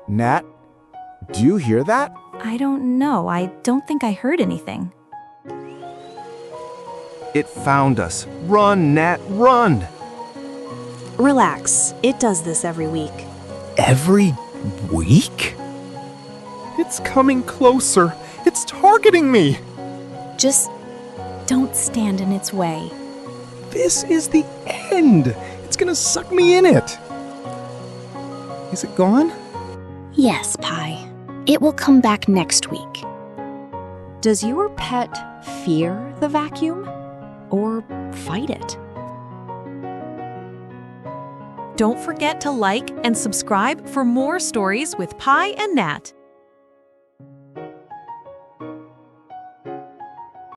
Nat, do you hear that? I don't know. I don't think I heard anything. It found us. Run, Nat, run! Relax. It does this every week. Every week? It's coming closer. It's targeting me. Just don't stand in its way. This is the end. It's gonna suck me in it. Is it gone? Yes, Pi. It will come back next week. Does your pet fear the vacuum or fight it? Don't forget to like and subscribe for more stories with Pi and Nat.